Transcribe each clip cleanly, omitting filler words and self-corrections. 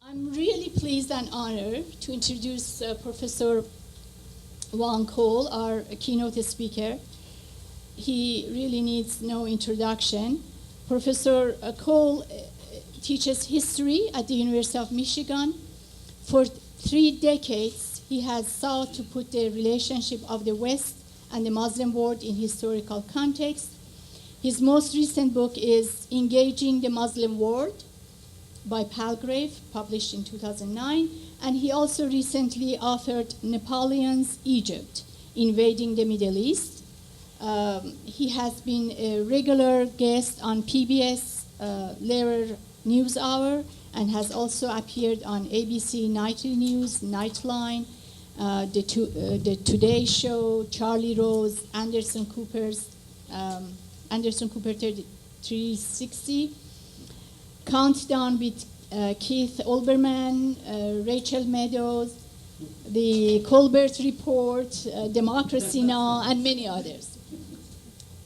I'm really pleased and honored to introduce Professor Juan, our keynote speaker. He really needs no introduction. Professor Cole teaches history at the University of Michigan. For 3 decades, he has sought to put the relationship of the West and the Muslim world in historical context. His most recent book is Engaging the Muslim World by Palgrave, published in 2009. And he also recently authored Napoleon's Egypt, Invading the Middle East. He has been a regular guest on PBS Lehrer NewsHour and has also appeared on ABC Nightly News, Nightline, the Today Show, Charlie Rose, Anderson Cooper 360, Countdown with Keith Olbermann, Rachel Meadows, the Colbert Report, Democracy Now!, and many others.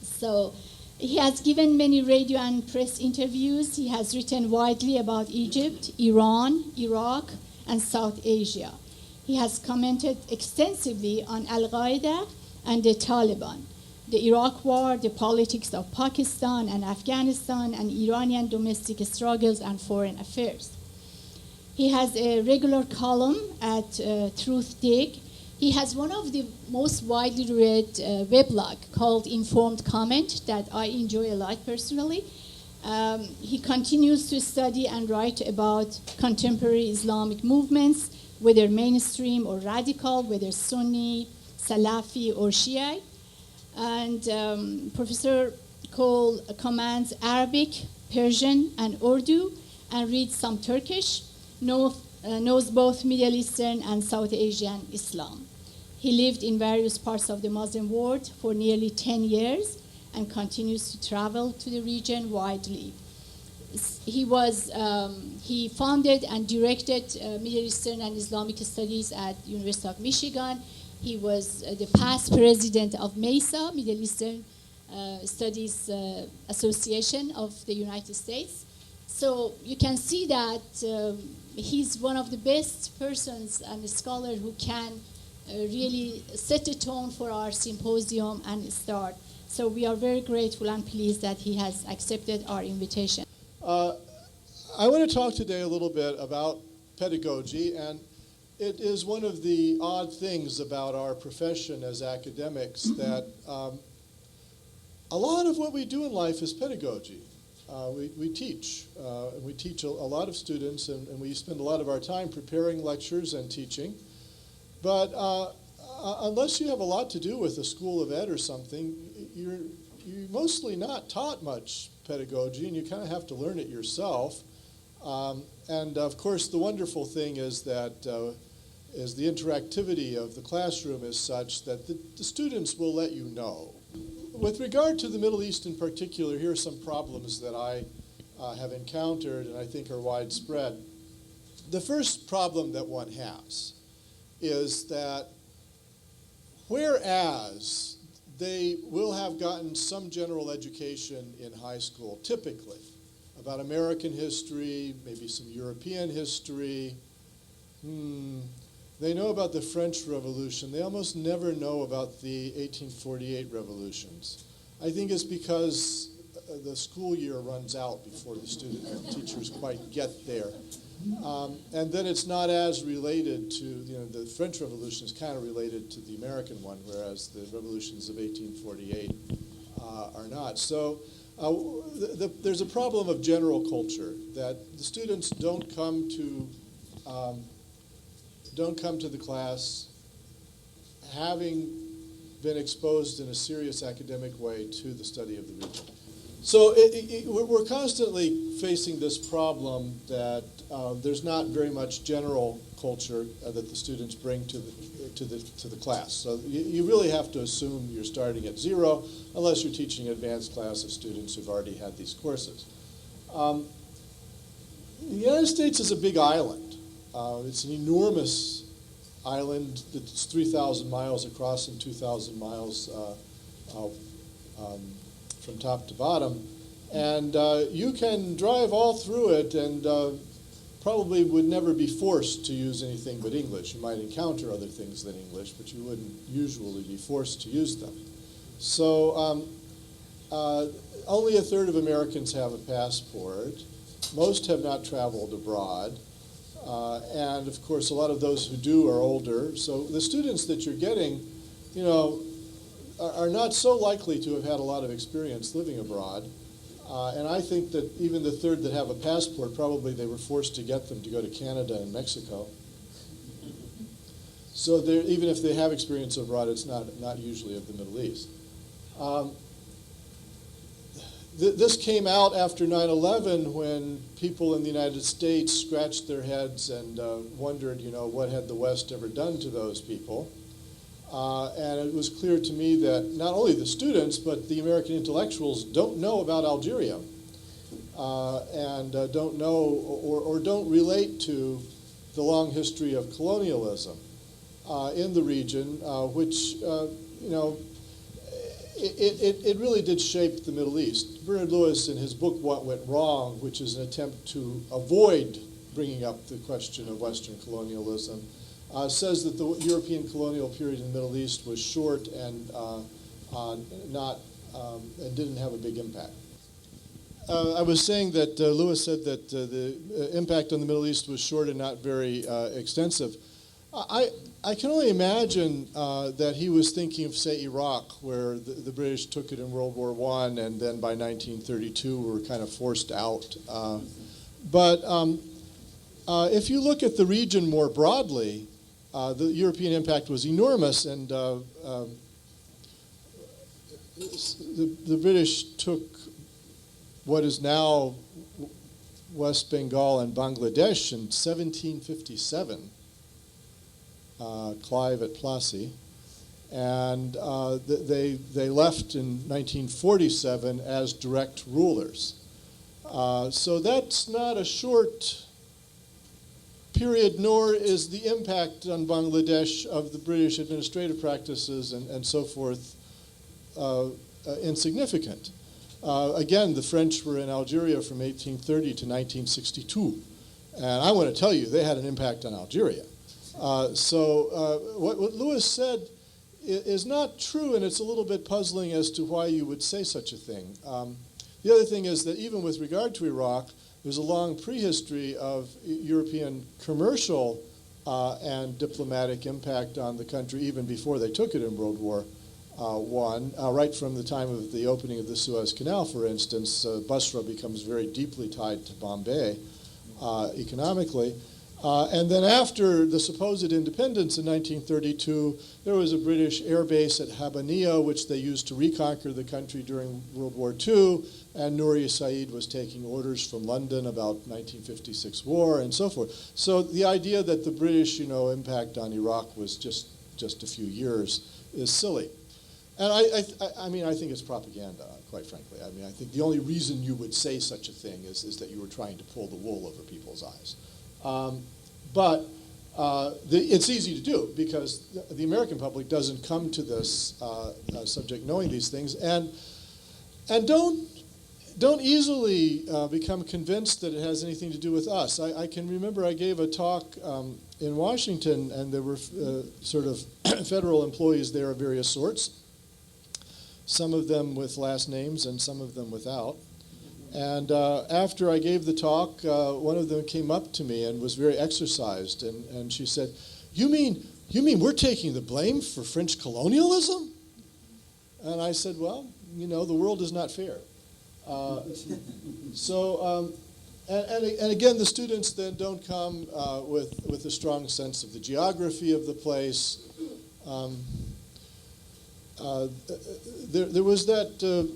So he has given many radio and press interviews. He has written widely about Egypt, Iran, Iraq, and South Asia. He has commented extensively on Al-Qaeda and the Taliban, the Iraq War, the politics of Pakistan and Afghanistan, and Iranian domestic struggles and foreign affairs. He has a regular column at Truth Dig. He has one of the most widely read weblog called Informed Comment that I enjoy a lot personally. He continues to study and write about contemporary Islamic movements, whether mainstream or radical, whether Sunni, Salafi, or Shia. And Professor Cole commands Arabic, Persian, and Urdu, and reads some Turkish, knows both Middle Eastern and South Asian Islam. He lived in various parts of the Muslim world for nearly 10 years and continues to travel to the region widely. He founded and directed Middle Eastern and Islamic Studies at University of Michigan. He was the past president of MEIS, Middle Eastern Studies Association of the United States. So you can see that he's one of the best persons and a scholar who can really set the tone for our symposium and start. So we are very grateful and pleased that he has accepted our invitation. I want to talk today a little bit about pedagogy, and it is one of the odd things about our profession as academics that a lot of what we do in life is pedagogy. We teach. We teach a lot of students, and we spend a lot of our time preparing lectures and teaching. But unless you have a lot to do with a school of ed or something, you're mostly not taught much pedagogy, and you kind of have to learn it yourself. And of course, the wonderful thing is that is the interactivity of the classroom is such that the students will let you know. With regard to the Middle East in particular, here are some problems that I have encountered and I think are widespread. The first problem that one has is that whereas they will have gotten some general education in high school, typically, about American history, maybe some European history, they know about the French Revolution. They almost never know about the 1848 revolutions. I think it's because the school year runs out before the teachers quite get there. And then it's not as related to, the French Revolution is kind of related to the American one, whereas the revolutions of 1848 are not. So there's a problem of general culture, that the students don't come to the class having been exposed in a serious academic way to the study of the region. So we're constantly facing this problem that there's not very much general culture that the students bring to the class. So you really have to assume you're starting at zero, unless you're teaching an advanced class of students who've already had these courses. The United States is a big island. It's an enormous island that's 3,000 miles across and 2,000 miles from top to bottom. And you can drive all through it and probably would never be forced to use anything but English. You might encounter other things than English, but you wouldn't usually be forced to use them. So only a third of Americans have a passport. Most have not traveled abroad. And of course, a lot of those who do are older. So the students that you're getting, you know, are not so likely to have had a lot of experience living abroad. And I think that even the third that have a passport, probably they were forced to get them to go to Canada and Mexico. So even if they have experience abroad, it's not usually of the Middle East. This came out after 9/11 when people in the United States scratched their heads and wondered, you know, what had the West ever done to those people? And it was clear to me that not only the students, but the American intellectuals don't know about Algeria and don't know or don't relate to the long history of colonialism in the region, which, you know, it really did shape the Middle East. Bernard Lewis, in his book, What Went Wrong, which is an attempt to avoid bringing up the question of Western colonialism, says that the European colonial period in the Middle East was short and and didn't have a big impact. I was saying that Lewis said that the impact on the Middle East was short and not very extensive. I can only imagine that he was thinking of, say, Iraq, where the British took it in World War I, and then by 1932 were kind of forced out. But if you look at the region more broadly, the European impact was enormous, and the British took what is now West Bengal and Bangladesh in 1757. Clive at Plassey, and they left in 1947 as direct rulers. So that's not a short period, nor is the impact on Bangladesh of the British administrative practices and so forth insignificant. Again, the French were in Algeria from 1830 to 1962, and I want to tell you, they had an impact on Algeria. What Lewis said is not true, and it's a little bit puzzling as to why you would say such a thing. The other thing is that even with regard to Iraq, there's a long prehistory of European commercial and diplomatic impact on the country even before they took it in World War I. Right from the time of the opening of the Suez Canal, for instance, Basra becomes very deeply tied to Bombay economically. And then after the supposed independence in 1932, there was a British air base at Habbaniyah, which they used to reconquer the country during World War II, and Nouri Said was taking orders from London about 1956 war and so forth. So the idea that the British, you know, impact on Iraq was just a few years is silly. And I mean, I think it's propaganda, quite frankly. I mean, I think the only reason you would say such a thing is that you were trying to pull the wool over people's eyes. But it's easy to do because the American public doesn't come to this subject knowing these things, and don't easily become convinced that it has anything to do with us. I can remember I gave a talk in Washington, and there were sort of federal employees there of various sorts, some of them with last names and some of them without. And after I gave the talk, one of them came up to me and was very exercised, and she said, "You mean we're taking the blame for French colonialism?" And I said, "Well, you know, the world is not fair." And again, the students then don't come with a strong sense of the geography of the place. There was that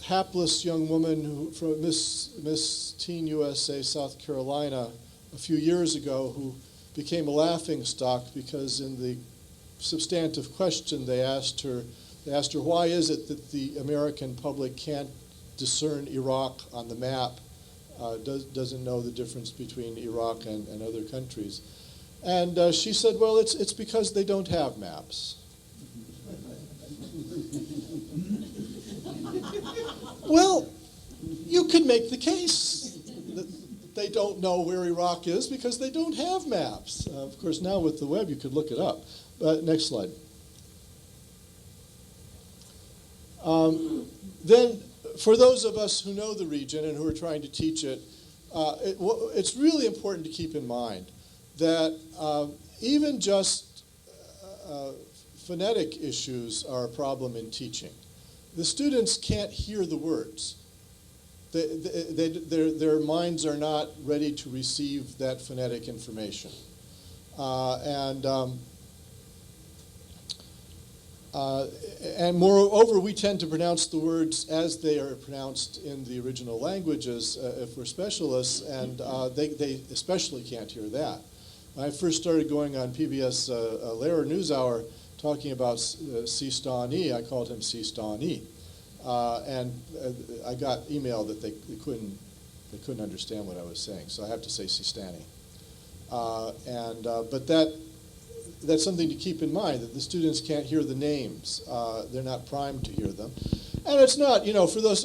hapless young woman who, from Miss Teen USA South Carolina a few years ago, who became a laughingstock because in the substantive question they asked her why is it that the American public can't discern Iraq on the map, doesn't know the difference between Iraq and other countries, and she said, well, it's because they don't have maps. Well, you could make the case they don't know where Iraq is because they don't have maps. Of course, now with the web, you could look it up. But next slide. Then, for those of us who know the region and who are trying to teach it, it's really important to keep in mind that even just phonetic issues are a problem in teaching. The students can't hear the words. Their minds are not ready to receive that phonetic information. And moreover, we tend to pronounce the words as they are pronounced in the original languages if we're specialists, and they especially can't hear that. When I first started going on PBS Lehrer NewsHour talking about Sistani, I called him Sistani. And I got email that they couldn't understand what I was saying, so I have to say Sistani. But that's something to keep in mind, that the students can't hear the names. They're not primed to hear them. And it's not,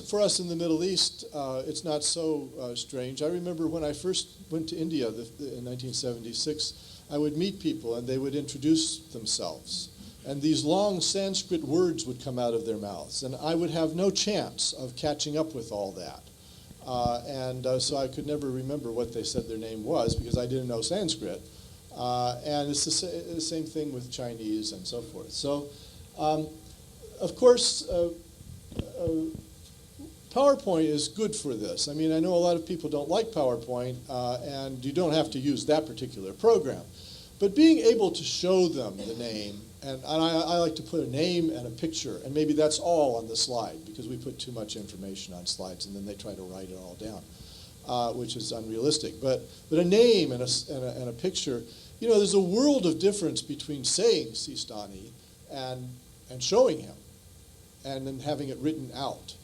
for us in the Middle East, it's not so strange. I remember when I first went to India in 1976, I would meet people and they would introduce themselves. And these long Sanskrit words would come out of their mouths, and I would have no chance of catching up with all that. So I could never remember what they said their name was because I didn't know Sanskrit. And it's the same thing with Chinese and so forth. So, of course, PowerPoint is good for this. I mean, I know a lot of people don't like PowerPoint, and you don't have to use that particular program. But being able to show them the name, and I like to put a name and a picture, and maybe that's all on the slide, because we put too much information on slides, and then they try to write it all down, which is unrealistic. But a name and a picture, there's a world of difference between saying Sistani and showing him, and then having it written out.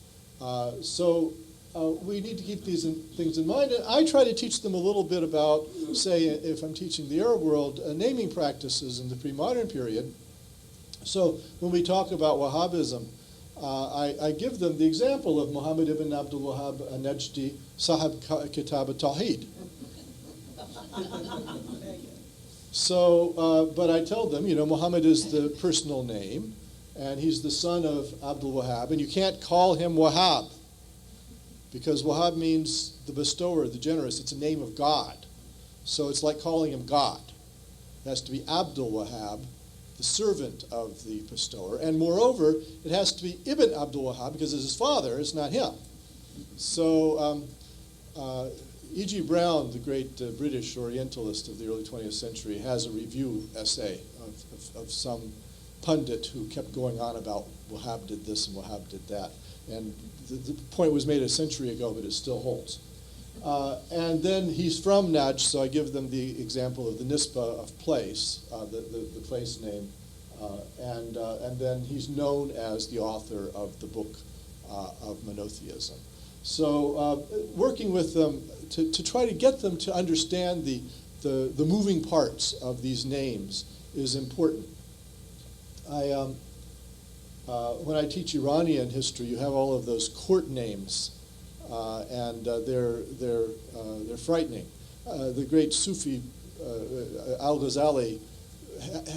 So we need to keep these things in mind. And I try to teach them a little bit about, say, if I'm teaching the Arab world, naming practices in the pre-modern period. So when we talk about Wahhabism, I give them the example of Muhammad ibn Abdul Wahhab al-Najdi, Sahib Kitab al-Tawheed. So, but I tell them, Muhammad is the personal name, and he's the son of Abdul Wahhab, and you can't call him Wahhab, because Wahhab means the bestower, the generous. It's a name of God. So it's like calling him God. It has to be Abdul Wahhab, the servant of the bestower. And moreover, it has to be Ibn Abdul Wahhab, because it's his father, it's not him. So E.G. Browne, the great British Orientalist of the early 20th century, has a review essay of some pundit who kept going on about Wahhab did this and Wahhab did that. And the point was made a century ago, but it still holds. And then he's from Najd, so I give them the example of the Nisba of place, the place name. And then he's known as the author of the book of monotheism. So working with them to try to get them to understand the moving parts of these names is important. When I teach Iranian history, you have all of those court names, and they're frightening. The great Sufi Al-Ghazali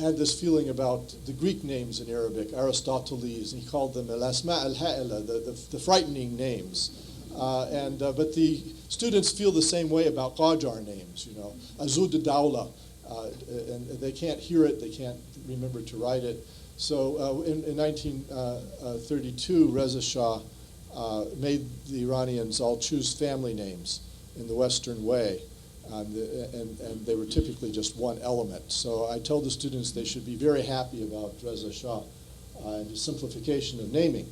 had this feeling about the Greek names in Arabic, Aristoteles, and he called them al-asma al-ha'ila, the frightening names. But the students feel the same way about Qajar names, Azud al-Dawla, and they can't hear it, they can't remember to write it. So in 1932, Reza Shah made the Iranians all choose family names in the Western way, and they were typically just one element. So I tell the students they should be very happy about Reza Shah and the simplification of naming.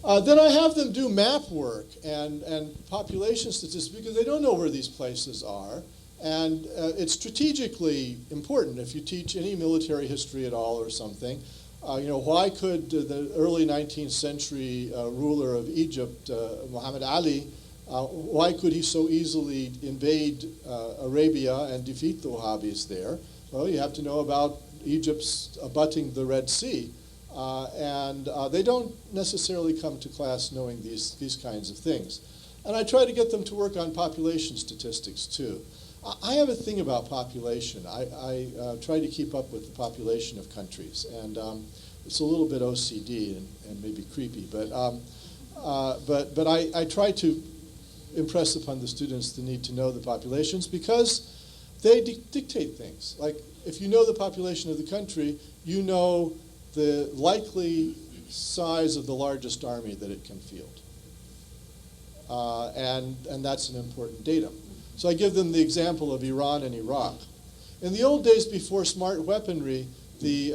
Then I have them do map work and population statistics because they don't know where these places are. And it's strategically important if you teach any military history at all or something. Why could the early 19th century ruler of Egypt, Muhammad Ali, why could he so easily invade Arabia and defeat the Wahhabis there? Well, you have to know about Egypt's abutting the Red Sea. And they don't necessarily come to class knowing these kinds of things. And I try to get them to work on population statistics too. I have a thing about population. I try to keep up with the population of countries, and it's a little bit OCD and maybe creepy, but I try to impress upon the students the need to know the populations because they dictate things. Like if you know the population of the country, you know the likely size of the largest army that it can field. And that's an important datum. So I give them the example of Iran and Iraq. In the old days before smart weaponry, the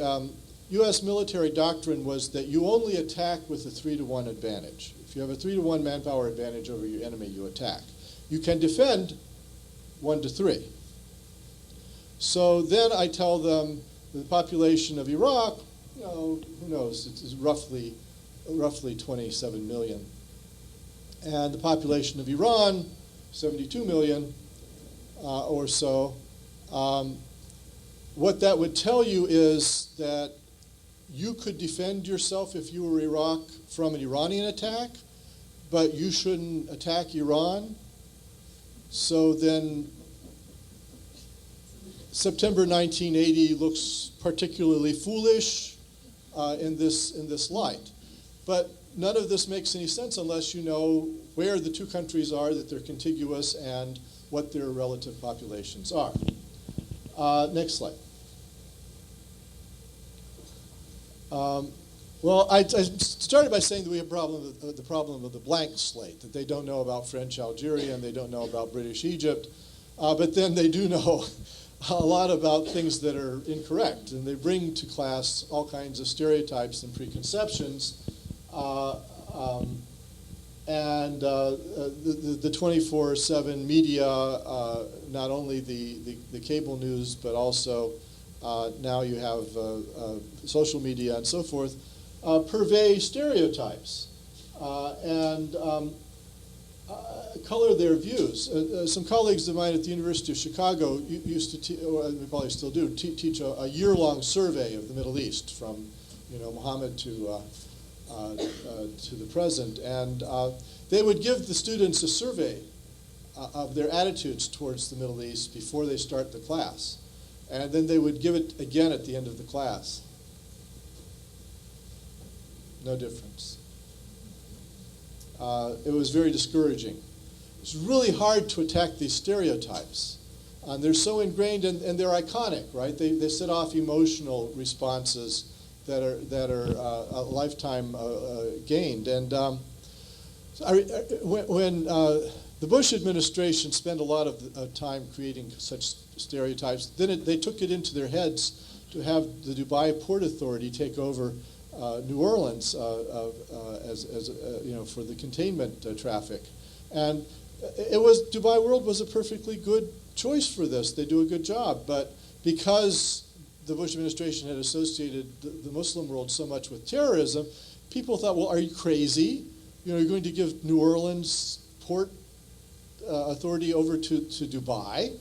US military doctrine was that you only attack with a 3-to-1 advantage. If you have a 3-to-1 manpower advantage over your enemy, you attack. You can defend 1-to-3. So then I tell them the population of Iraq, you know, who knows, it's roughly 27 million. And the population of Iran, 72 million or so. What that would tell you is that you could defend yourself if you were Iraq from an Iranian attack, but you shouldn't attack Iran. So then September 1980 looks particularly foolish in this light. But none of this makes any sense unless you know where the two countries are, that they're contiguous, and what their relative populations are. Next slide. Well, I started by saying that we have the problem of the blank slate, that they don't know about French Algeria and they don't know about British Egypt, but then they do know a lot about things that are incorrect, and they bring to class all kinds of stereotypes and preconceptions. And the 24/7 media, not only the cable news, but also now you have social media and so forth, purvey stereotypes and color their views. Some colleagues of mine at the University of Chicago used to, or they probably still do, teach a year-long survey of the Middle East, from Muhammad to the present, and they would give the students a survey of their attitudes towards the Middle East before they start the class, and then they would give it again at the end of the class. No difference. It was very discouraging. It's really hard to attack these stereotypes. They're so ingrained, and they're iconic, right? They set off emotional responses that are a lifetime gained. And when the Bush administration spent a lot of time creating such stereotypes, then they took it into their heads to have the Dubai Port Authority take over New Orleans for the containment traffic. And Dubai World was a perfectly good choice for this. They do a good job, but because the Bush administration had associated the Muslim world so much with terrorism, people thought, well, are you crazy? You're going to give New Orleans Port Authority over to Dubai?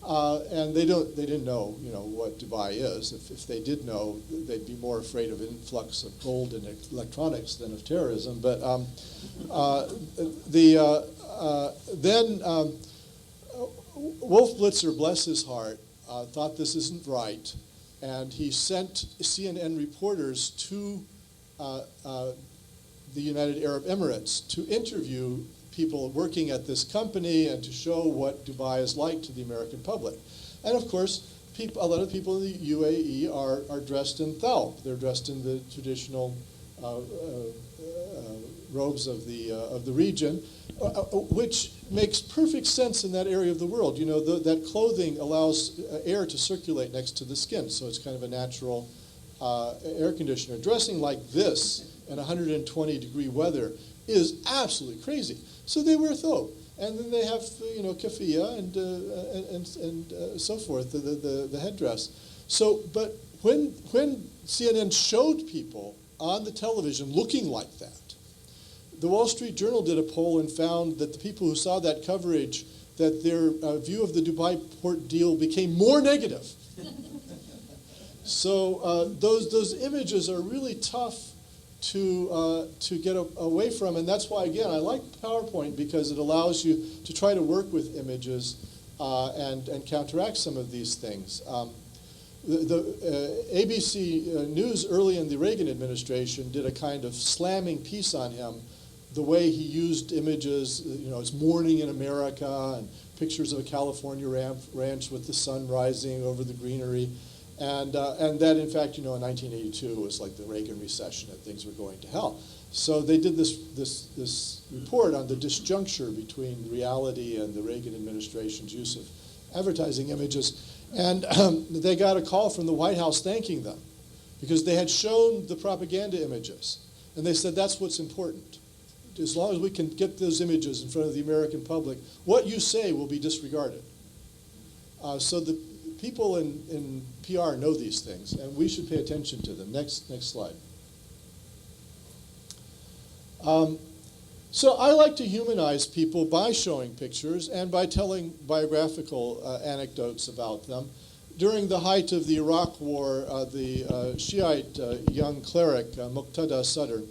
And they didn't know, what Dubai is. If they did know, they'd be more afraid of an influx of gold and electronics than of terrorism. But then Wolf Blitzer, bless his heart, thought this isn't right, and he sent CNN reporters to the United Arab Emirates to interview people working at this company and to show what Dubai is like to the American public. And of course, a lot of people in the UAE are dressed in thawb. They're dressed in the traditional robes of the region, which makes perfect sense in that area of the world. That clothing allows air to circulate next to the skin, so it's kind of a natural air conditioner. Dressing like this in 120-degree weather is absolutely crazy. So they wear thobe, and then they have keffiyeh and so forth, the headdress. So, but when CNN showed people on the television looking like that, the Wall Street Journal did a poll and found that the people who saw that coverage, that their view of the Dubai port deal became more negative. So those images are really tough to get away from. And that's why, again, I like PowerPoint, because it allows you to try to work with images and counteract some of these things. The ABC News early in the Reagan administration did a kind of slamming piece on him, the way he used images, it's morning in America, and pictures of a California ranch with the sun rising over the greenery. And that, in fact, in 1982 was like the Reagan recession and things were going to hell. So they did this report on the disjuncture between reality and the Reagan administration's use of advertising images. And they got a call from the White House thanking them because they had shown the propaganda images. And they said, that's what's important. As long as we can get those images in front of the American public, what you say will be disregarded. So the people in PR know these things, and we should pay attention to them. Next slide. So I like to humanize people by showing pictures and by telling biographical anecdotes about them. During the height of the Iraq War, the Shiite young cleric, Muqtada Sadr,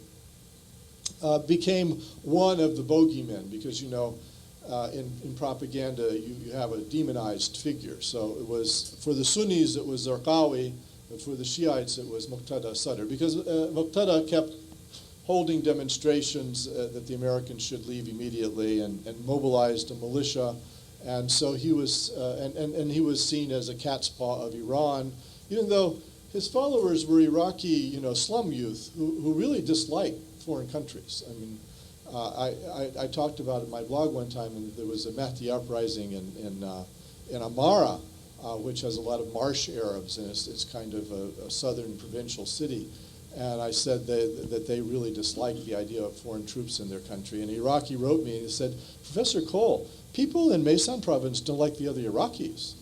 became one of the bogeymen because, in propaganda, you have a demonized figure. So it was, for the Sunnis, it was Zarqawi, but for the Shiites, it was Muqtada Sadr, because Muqtada kept holding demonstrations that the Americans should leave immediately and mobilized a militia. And so he was, and he was seen as a cat's paw of Iran, even though his followers were Iraqi, slum youth who really disliked foreign countries. I mean, I talked about it in my blog one time, and there was a Mahdi uprising in Amara, which has a lot of marsh Arabs, and it's kind of a southern provincial city. And I said that they really disliked the idea of foreign troops in their country. And Iraqi wrote me and he said, Professor Cole, people in Meisan province don't like the other Iraqis.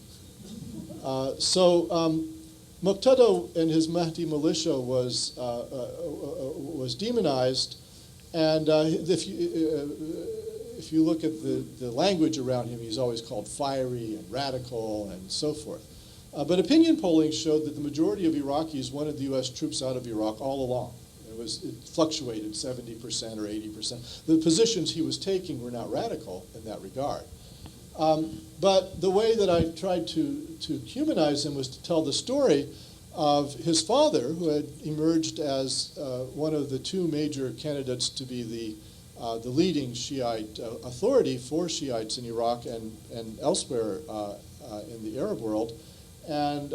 Muqtada and his Mahdi militia was demonized. And if you look at the language around him, he's always called fiery and radical and so forth. But opinion polling showed that the majority of Iraqis wanted the U.S. troops out of Iraq all along. It fluctuated 70% or 80%. The positions he was taking were not radical in that regard. But the way that I tried to humanize him was to tell the story of his father, who had emerged as one of the two major candidates to be the leading Shiite authority for Shiites in Iraq and elsewhere in the Arab world, and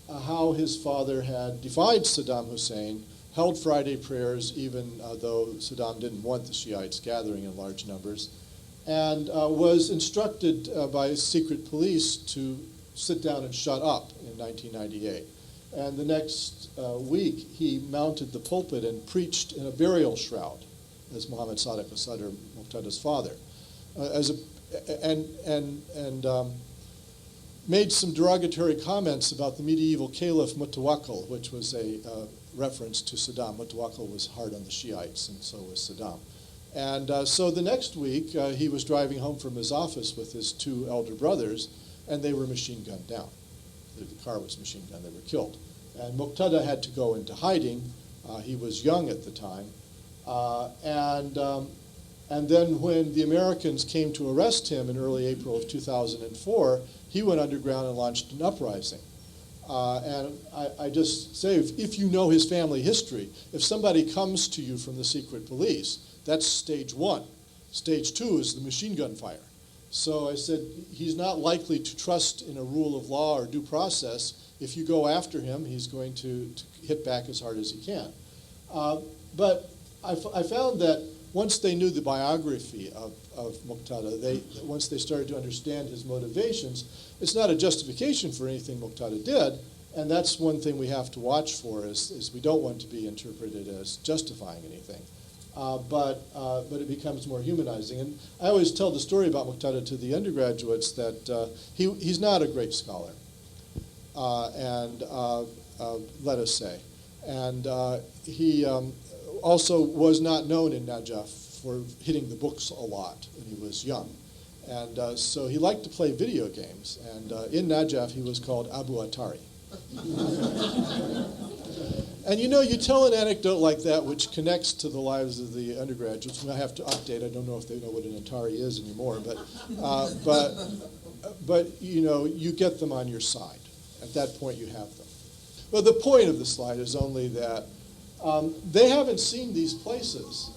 how his father had defied Saddam Hussein, held Friday prayers even though Saddam didn't want the Shiites gathering in large numbers, and was instructed by secret police to sit down and shut up in 1998. And the next week, he mounted the pulpit and preached in a burial shroud as Muhammad Sadiq al-Sadr, Muqtada's father, made some derogatory comments about the medieval caliph Mutawakkil, which was a reference to Saddam. Mutawakkil was hard on the Shiites, and so was Saddam. And so the next week, he was driving home from his office with his two elder brothers, and they were machine gunned down. The car was machine gunned. They were killed. And Muqtada had to go into hiding. He was young at the time. And then when the Americans came to arrest him in early April of 2004, he went underground and launched an uprising. And I just say, if you know his family history, if somebody comes to you from the secret police, that's stage one. Stage two is the machine gun fire. So I said, he's not likely to trust in a rule of law or due process. If you go after him, he's going to hit back as hard as he can. But I found that once they knew the biography of Muqtada, once they started to understand his motivations, it's not a justification for anything Muqtada did, and that's one thing we have to watch for, is we don't want to be interpreted as justifying anything. But it becomes more humanizing. And I always tell the story about Muqtada to the undergraduates that he's not a great scholar, let us say. And he also was not known in Najaf for hitting the books a lot when he was young. And so he liked to play video games. And in Najaf, he was called Abu Atari. And you know, you tell an anecdote like that, which connects to the lives of the undergraduates, and I have to update. I don't know if they know what an Atari is anymore, but you know, you get them on your side. At that point, you have them. Well, the point of the slide is only that they haven't seen these places.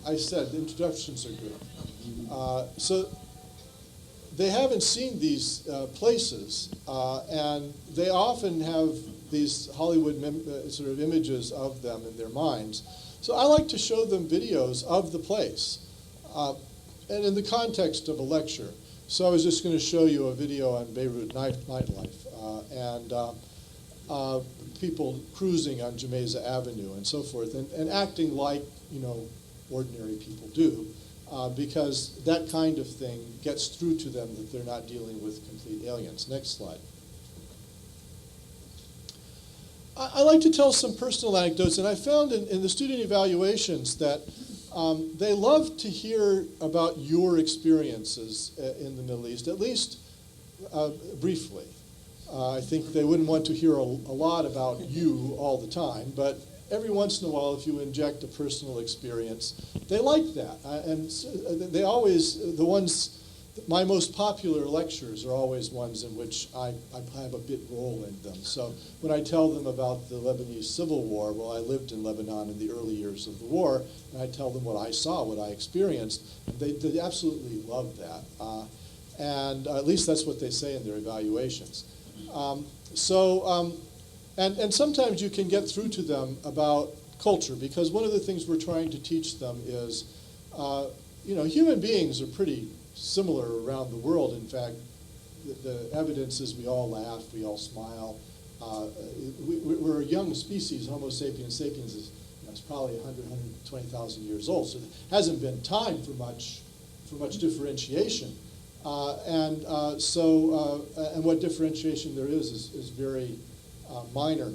I said the introductions are good. So they haven't seen these places, and they often have these Hollywood sort of images of them in their minds. So I like to show them videos of the place, and in the context of a lecture. So I was just going to show you a video on Beirut nightlife and people cruising on Jamaica Avenue and so forth, and acting like, you know, ordinary people do. Because that kind of thing gets through to them that they're not dealing with complete aliens. Next slide. I like to tell some personal anecdotes, and I found in the student evaluations that they love to hear about your experiences in the Middle East, at least briefly. I think they wouldn't want to hear a lot about you all the time, but every once in a while, if you inject a personal experience, they like that. And they always, the ones, my most popular lectures are always ones in which I have a bit role in them. So when I tell them about the Lebanese Civil War, well, I lived in Lebanon in the early years of the war, and I tell them what I saw, what I experienced, and they absolutely love that. And at least that's what they say in their evaluations. And sometimes you can get through to them about culture, because one of the things we're trying to teach them is, you know, human beings are pretty similar around the world. In fact, the evidence is we all laugh, we all smile. We're a young species. Homo sapiens sapiens is, you know, it's probably 100, 120,000 years old, so there hasn't been time for much differentiation. And what differentiation there is very minor.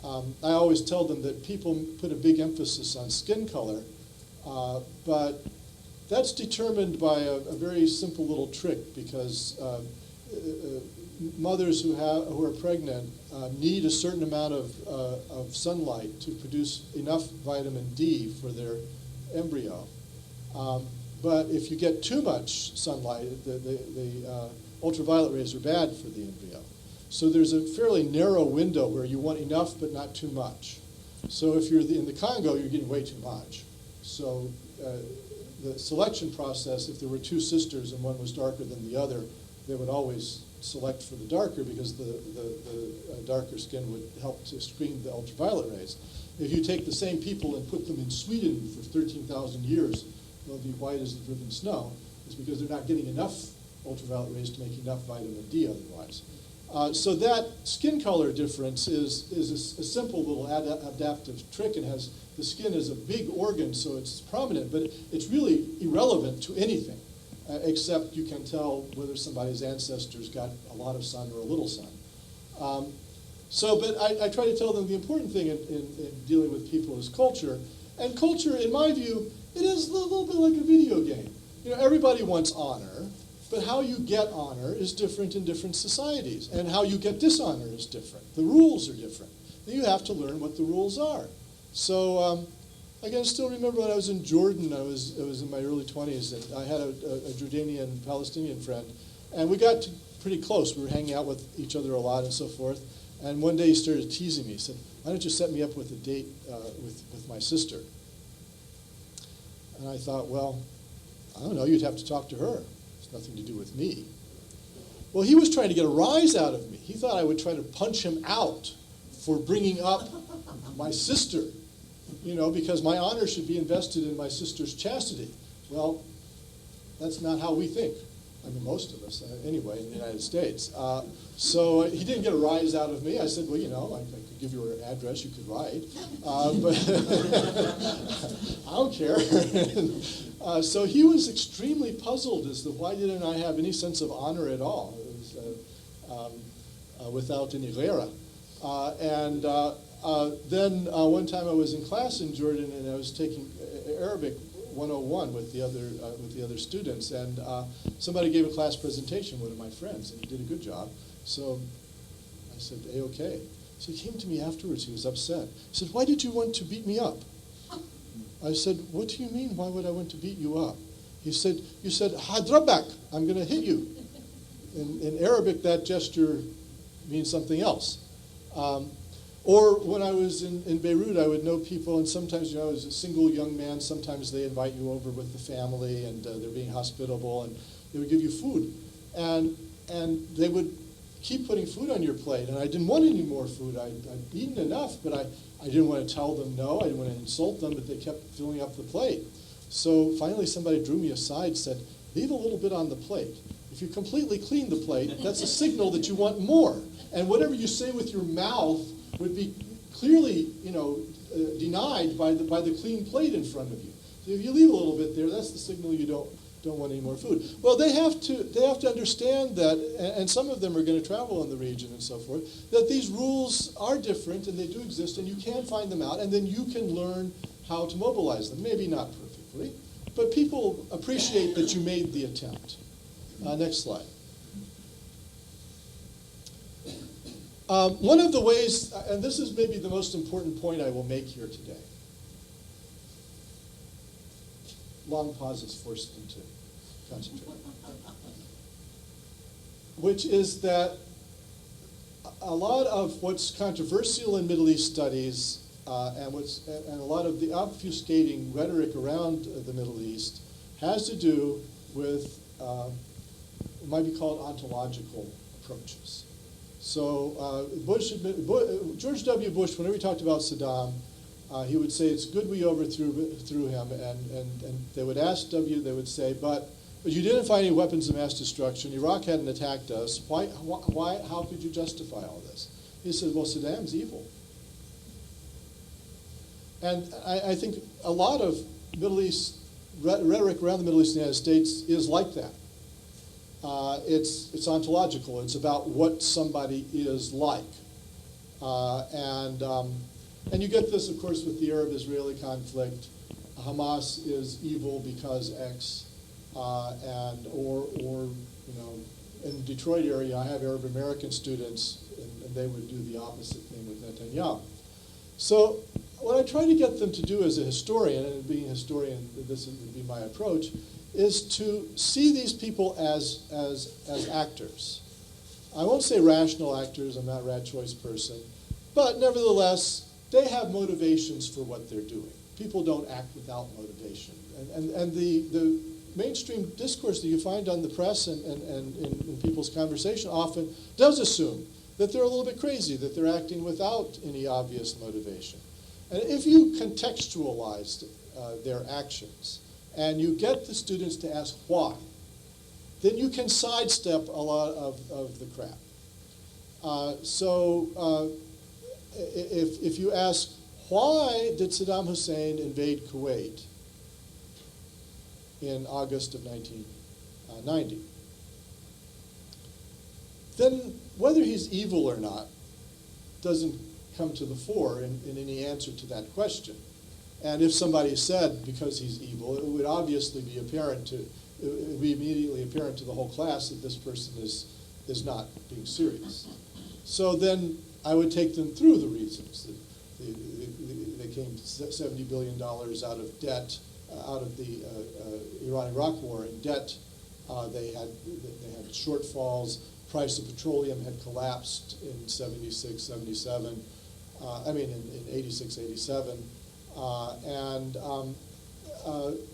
I always tell them that people put a big emphasis on skin color, but that's determined by a very simple little trick, because mothers who are pregnant need a certain amount of sunlight to produce enough vitamin D for their embryo. But if you get too much sunlight, the ultraviolet rays are bad for the embryo. So there's a fairly narrow window where you want enough but not too much. So if you're in the Congo, you're getting way too much. So the selection process, if there were two sisters and one was darker than the other, they would always select for the darker, because the darker skin would help to screen the ultraviolet rays. If you take the same people and put them in Sweden for 13,000 years, they'll be white as the driven snow. It's because they're not getting enough ultraviolet rays to make enough vitamin D otherwise. So that skin color difference is a simple little adaptive trick, and has the skin is a big organ, so it's prominent, but it's really irrelevant to anything, except you can tell whether somebody's ancestors got a lot of sun or a little sun. But I try to tell them the important thing in dealing with people is culture, and culture, in my view, it is a little bit like a video game. You know, everybody wants honor, but how you get honor is different in different societies, and how you get dishonor is different. The rules are different. And you have to learn what the rules are. So I can still remember when I was in Jordan. I was in my early 20s, and I had a Jordanian Palestinian friend, and we got pretty close. We were hanging out with each other a lot and so forth. And one day he started teasing me. He said, "Why don't you set me up with a date with my sister?" And I thought, well, I don't know. You'd have to talk to her. Nothing to do with me. Well, he was trying to get a rise out of me. He thought I would try to punch him out for bringing up my sister, you know, because my honor should be invested in my sister's chastity. Well, that's not how we think. I mean, most of us, anyway, in the United States. So he didn't get a rise out of me. I said, well, you know, I could give you her address. You could write. But I don't care. So he was extremely puzzled as to why didn't I have any sense of honor at all. It was without any ghera. Then one time I was in class in Jordan, and I was taking Arabic 101 with the other students, and somebody gave a class presentation, one of my friends, and he did a good job. So I said, A-okay. So he came to me afterwards. He was upset. He said, why did you want to beat me up? I said, what do you mean, why would I want to beat you up? He said, you said, hadrabak, I'm going to hit you. In Arabic, that gesture means something else. Or when I was in Beirut, I would know people, and sometimes, as a single young man, sometimes they invite you over with the family, and they're being hospitable, and they would give you food. And they would keep putting food on your plate, and I didn't want any more food. I'd eaten enough, but I didn't want to tell them no. I didn't want to insult them, but they kept filling up the plate. So finally somebody drew me aside and said, leave a little bit on the plate. If you completely clean the plate, that's a signal that you want more. And whatever you say with your mouth would be clearly, denied by the clean plate in front of you. So if you leave a little bit there, that's the signal you don't want any more food. Well, they have to understand that, and some of them are going to travel in the region and so forth, that these rules are different and they do exist, and you can find them out, and then you can learn how to mobilize them. Maybe not perfectly, but people appreciate that you made the attempt. Next slide. One of the ways, and this is maybe the most important point I will make here today. Long pauses forced them to concentrate. Which is that a lot of what's controversial in Middle East studies and a lot of the obfuscating rhetoric around the Middle East has to do with what might be called ontological approaches. So George W. Bush, whenever he talked about Saddam, he would say, it's good we overthrew him, and they would ask W, they would say, but you didn't find any weapons of mass destruction, Iraq hadn't attacked us, how could you justify all this? He said, well, Saddam's evil. And I think a lot of Middle East rhetoric around the Middle East and the United States is like that. It's ontological, it's about what somebody is like. And you get this, of course, with the Arab-Israeli conflict. Hamas is evil because X, in the Detroit area, I have Arab American students, and they would do the opposite thing with Netanyahu. So what I try to get them to do as a historian, and being a historian, this would be my approach, is to see these people as actors. I won't say rational actors, I'm not a rat choice person, but nevertheless, they have motivations for what they're doing. People don't act without motivation. And the mainstream discourse that you find on the press and in people's conversation often does assume that they're a little bit crazy, that they're acting without any obvious motivation. And if you contextualize their actions and you get the students to ask why, then you can sidestep a lot of the crap. If you ask, why did Saddam Hussein invade Kuwait in August of 1990? Then whether he's evil or not doesn't come to the fore in any answer to that question. And if somebody said because he's evil, it would obviously be apparent it would be immediately apparent to the whole class that this person is not being serious. So then I would take them through the reasons. They came $70 billion out of debt, out of the Iran-Iraq war in debt. They had shortfalls. Price of petroleum had collapsed in 76, 77. In 86, 87.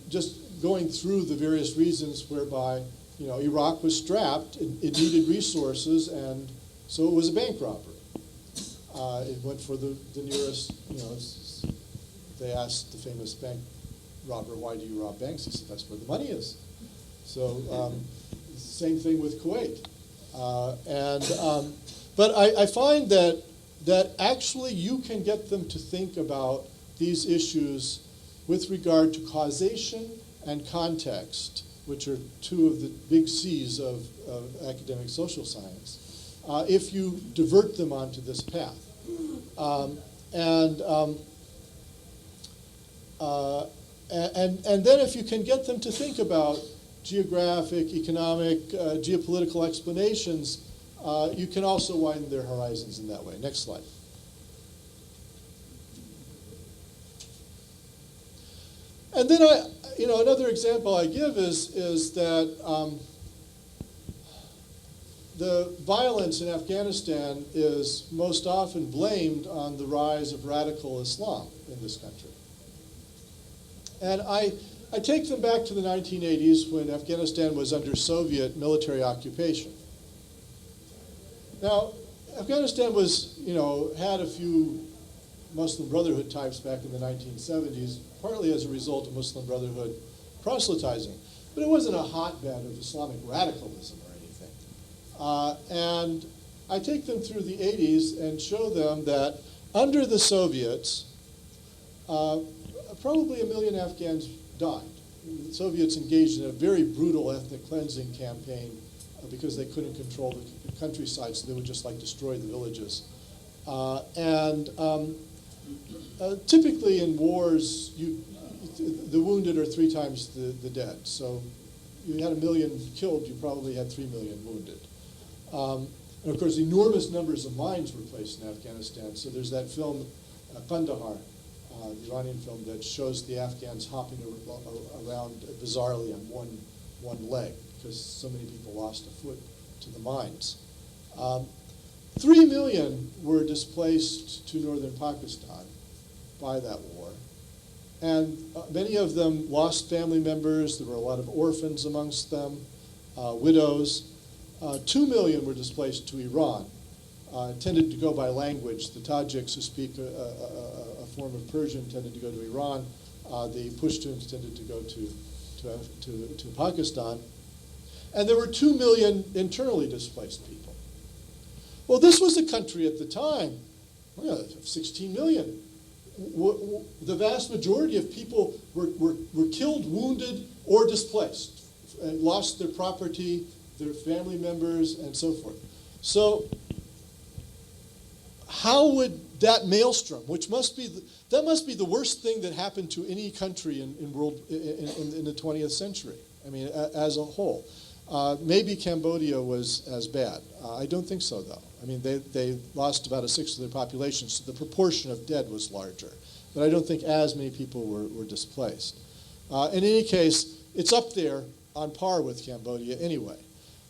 Just going through the various reasons whereby, Iraq was strapped, it needed resources, and so it was a bank robbery. It went for the nearest, they asked the famous bank robber, why do you rob banks? He said, that's where the money is. So same thing with Kuwait. But I find that actually you can get them to think about these issues with regard to causation and context, which are two of the big C's of academic social science, if you divert them onto this path. And then if you can get them to think about geographic, economic, geopolitical explanations you can also widen their horizons in that way. Next slide. And then another example I give is that the violence in Afghanistan is most often blamed on the rise of radical Islam in this country. And I take them back to the 1980s when Afghanistan was under Soviet military occupation. Now, Afghanistan was, had a few Muslim Brotherhood types back in the 1970s, partly as a result of Muslim Brotherhood proselytizing. But it wasn't a hotbed of Islamic radicalism or anything. And I take them through the 80s and show them that under the Soviets, probably 1 million Afghans died. The Soviets engaged in a very brutal ethnic cleansing campaign because they couldn't control the countryside, so they would just destroy the villages. Typically in wars, the wounded are 3 times the dead. So you had 1 million killed, you probably had 3 million wounded. And of course, enormous numbers of mines were placed in Afghanistan. So there's that film, Kandahar, the Iranian film, that shows the Afghans hopping around bizarrely on one leg because so many people lost a foot to the mines. 3 million were displaced to northern Pakistan by that war. And many of them lost family members. There were a lot of orphans amongst them, widows. 2 million were displaced to Iran. Tended to go by language. The Tajiks, who speak a form of Persian, tended to go to Iran. The Pashtuns tended to go to Pakistan. And there were 2 million internally displaced people. Well, this was a country at the time, 16 million. The vast majority of people were killed, wounded, or displaced, and lost their property, their family members, and so forth. So how would that maelstrom, which must be the worst thing that happened to any country in the 20th century, I mean, as a whole. Maybe Cambodia was as bad. I don't think so, though. I mean, they lost about 1/6 of their population, so the proportion of dead was larger. But I don't think as many people were displaced. In any case, it's up there on par with Cambodia anyway.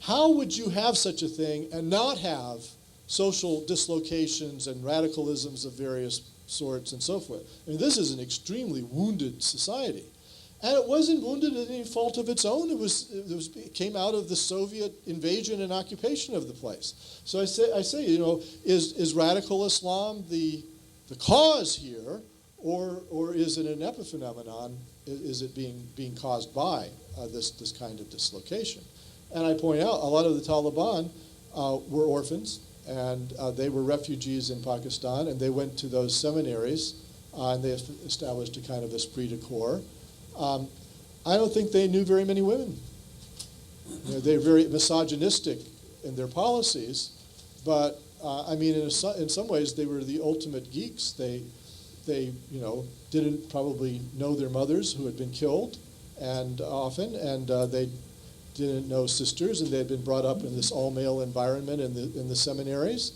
How would you have such a thing and not have social dislocations and radicalisms of various sorts and so forth? I mean, this is an extremely wounded society. And it wasn't wounded at any fault of its own. It came out of the Soviet invasion and occupation of the place. So I say, is radical Islam the cause here, or is it an epiphenomenon? Is it being caused by this kind of dislocation? And I point out a lot of the Taliban were orphans, and they were refugees in Pakistan, and they went to those seminaries, and they established a kind of esprit de corps. I don't think they knew very many women. They're very misogynistic in their policies, but I mean, in some ways, they were the ultimate geeks. They didn't probably know their mothers who had been killed, and they didn't know sisters, and they had been brought up in this all-male environment in the seminaries.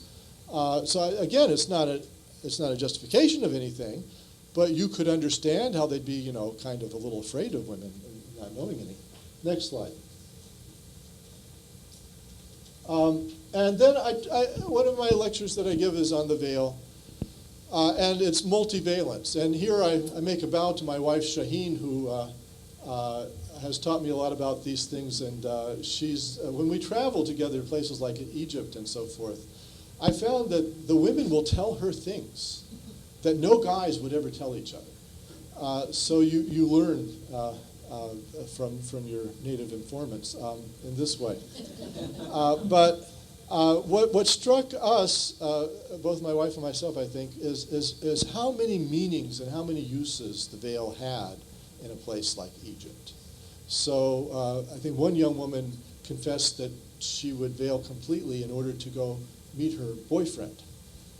So again, it's not a justification of anything. But you could understand how they'd be, kind of a little afraid of women, not knowing any. Next slide. And then one of my lectures that I give is on the veil, and it's multivalence. And here I make a bow to my wife, Shaheen, who has taught me a lot about these things. And when we travel together to places like Egypt and so forth, I found that the women will tell her things that no guys would ever tell each other. So you learn from your native informants in this way. But what struck us, both my wife and myself, I think, is how many meanings and how many uses the veil had in a place like Egypt. So I think one young woman confessed that she would veil completely in order to go meet her boyfriend.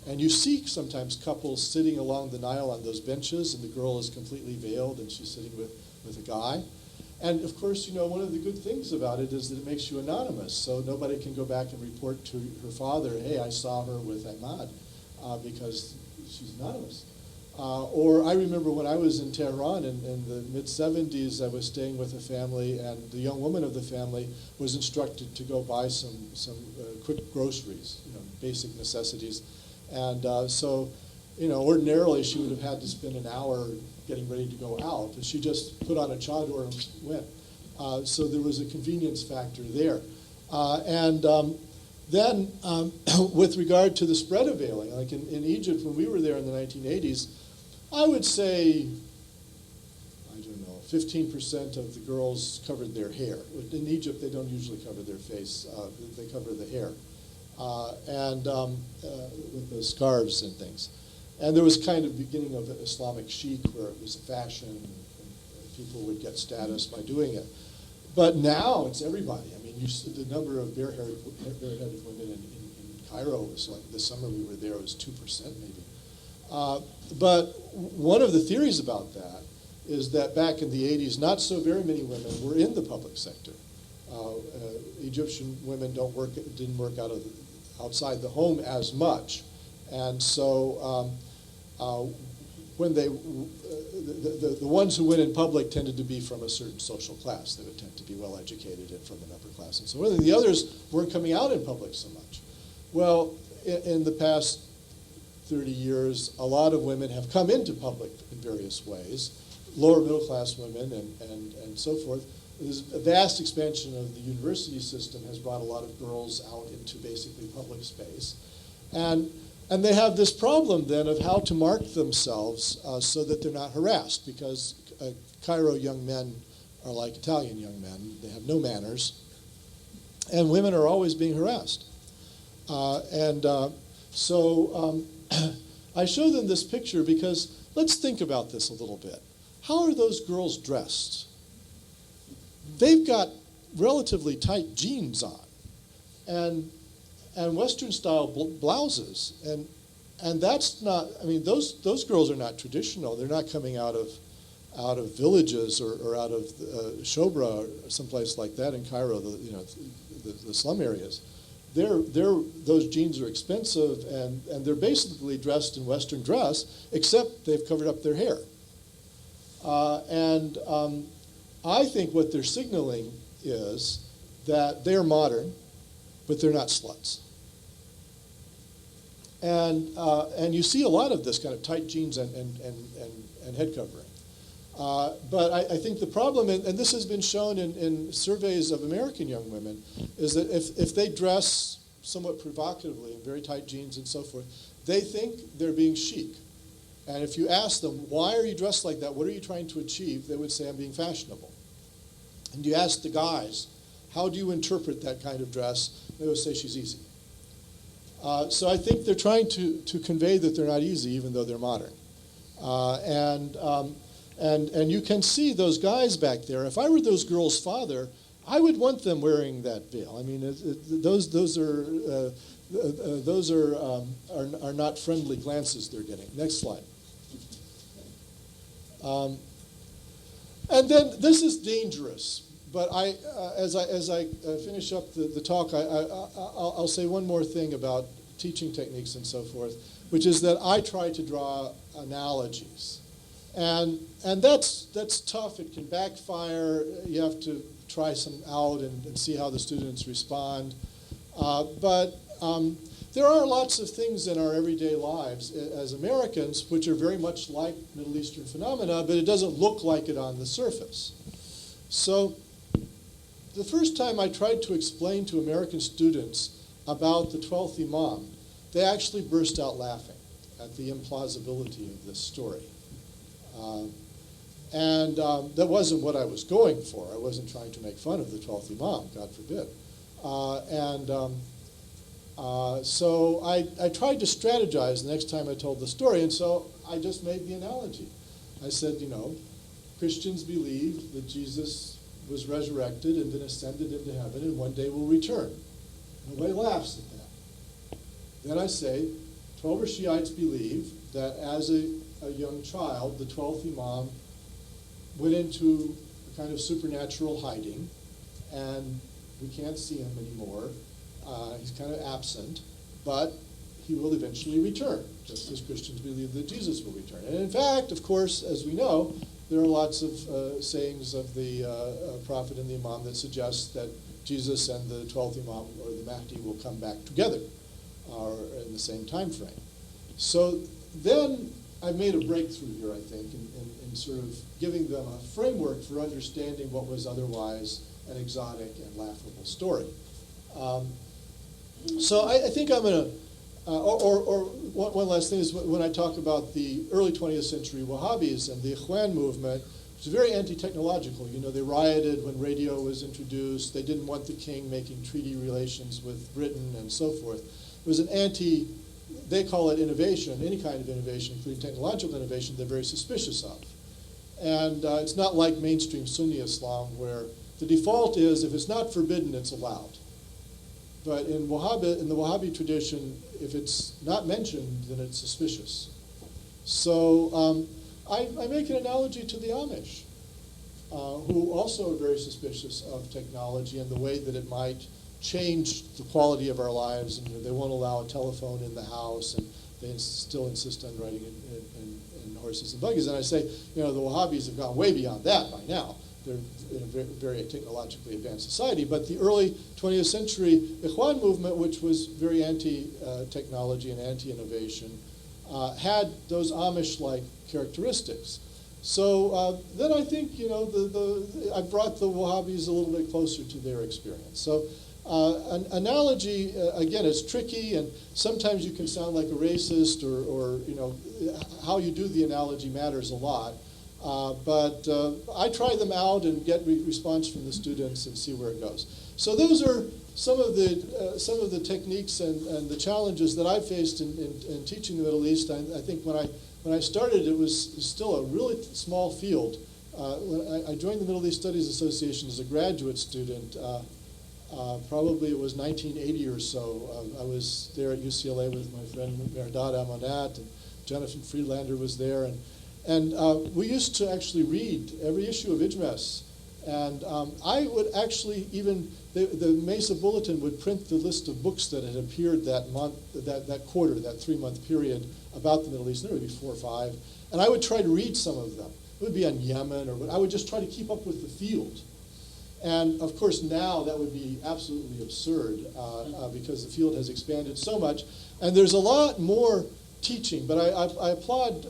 And you see sometimes couples sitting along the Nile on those benches, and the girl is completely veiled, and she's sitting with a guy. And of course, you know, one of the good things about it is that it makes you anonymous, so nobody can go back and report to her father, hey, I saw her with Ahmad, because she's anonymous. Or I remember when I was in Tehran in the mid-'70s, I was staying with a family, and the young woman of the family was instructed to go buy some quick groceries, you know, basic necessities. And so, you know, ordinarily she would have had to spend an hour getting ready to go out, but she just put on a chador and went. So there was a convenience factor there. Then with regard to the spread of veiling, like in Egypt when we were there in the 1980s, I would say, I don't know, 15% of the girls covered their hair. In Egypt, they don't usually cover their face. They cover the hair. With the scarves and things. And there was kind of beginning of Islamic chic where it was a fashion and people would get status by doing it. But now it's everybody. I mean, the number of bareheaded women in Cairo was like, this summer we were there, it was 2% maybe. But one of the theories about that is that back in the 80s, not so very many women were in the public sector. Egyptian women didn't work outside the home as much. And so when the ones who went in public tended to be from a certain social class. They would tend to be well educated and from an upper class and so on. The others weren't coming out in public so much. Well, in the past 30 years, a lot of women have come into public in various ways, lower middle class women and so forth. There's a vast expansion of the university system has brought a lot of girls out into basically public space. And they have this problem then of how to mark themselves so that they're not harassed, because Cairo young men are like Italian young men. They have no manners. And women are always being harassed. So I show them this picture because let's think about this a little bit. How are those girls dressed? They've got relatively tight jeans on and Western style blouses, and that's not, I mean, those girls are not traditional. They're not coming out of villages or out of Shobra or someplace like that in Cairo, the slum areas. Those jeans are expensive, and they're basically dressed in Western dress, except they've covered up their hair. I think what they're signaling is that they're modern, but they're not sluts. And you see a lot of this kind of tight jeans and head covering. But I think the problem, and this has been shown in surveys of American young women, is that if they dress somewhat provocatively in very tight jeans and so forth, they think they're being chic. And if you ask them, why are you dressed like that? What are you trying to achieve? They would say, I'm being fashionable. And you ask the guys, how do you interpret that kind of dress? They would say, she's easy. So I think they're trying to convey that they're not easy, even though they're modern. And you can see those guys back there. If I were those girls' father, I would want them wearing that veil. I mean, those are not friendly glances they're getting. Next slide. And then this is dangerous. But as I finish up the talk, I'll say one more thing about teaching techniques and so forth, which is that I try to draw analogies. And that's tough. It can backfire. You have to try some out and see how the students respond. But there are lots of things in our everyday lives as Americans which are very much like Middle Eastern phenomena, but it doesn't look like it on the surface. So the first time I tried to explain to American students about the 12th Imam, they actually burst out laughing at the implausibility of this story. That wasn't what I was going for. I wasn't trying to make fun of the 12th Imam, God forbid. So I tried to strategize the next time I told the story, and so I just made the analogy. I said, Christians believe that Jesus was resurrected and then ascended into heaven and one day will return. Nobody laughs at that. Then I say, 12 Shiites believe that as a young child, the 12th Imam went into a kind of supernatural hiding, and we can't see him anymore. He's kind of absent, but he will eventually return, just as Christians believe that Jesus will return. And in fact, of course, as we know, there are lots of sayings of the prophet and the imam that suggest that Jesus and the 12th imam, or the Mahdi, will come back together, or in the same time frame. So then I've made a breakthrough here, I think, in sort of giving them a framework for understanding what was otherwise an exotic and laughable story. So I think I'm going to, one last thing is when I talk about the early 20th century Wahhabis and the Ikhwan movement, which is very anti-technological. You know, they rioted when radio was introduced. They didn't want the king making treaty relations with Britain and so forth. It was an they call it innovation, any kind of innovation, including technological innovation, they're very suspicious of. And it's not like mainstream Sunni Islam, where the default is if it's not forbidden, it's allowed. But in the Wahhabi tradition, if it's not mentioned, then it's suspicious. So I make an analogy to the Amish, who also are very suspicious of technology and the way that it might change the quality of our lives. And they won't allow a telephone in the house, and they still insist on riding in horses and buggies. And I say, you know, the Wahhabis have gone way beyond that by now. They're in a very, very technologically advanced society. But the early 20th century Ikhwan movement, which was very anti-technology and anti-innovation, had those Amish-like characteristics. So then I think, you know, I brought the Wahhabis a little bit closer to their experience. So an analogy, again, is tricky, and sometimes you can sound like a racist, or you know, how you do the analogy matters a lot. But I try them out and get response from the students and see where it goes. So those are some of the techniques and the challenges that I faced in teaching the Middle East. I think when I started, it was still a really small field. When I joined the Middle East Studies Association as a graduate student, probably it was 1980 or so. I was there at UCLA with my friend Mehrdad Amonat, and Jonathan Friedlander was there, and we used to actually read every issue of Ijmes. And I would actually the MEIS Bulletin would print the list of books that had appeared that month, that quarter, that 3-month period about the Middle East. There would be 4 or 5. And I would try to read some of them. It would be on Yemen, or I would just try to keep up with the field. And of course now that would be absolutely absurd because the field has expanded so much. And there's a lot more teaching, but I applaud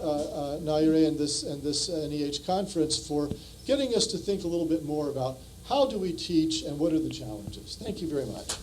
Naire and this NEH conference for getting us to think a little bit more about how do we teach and what are the challenges. Thank you very much.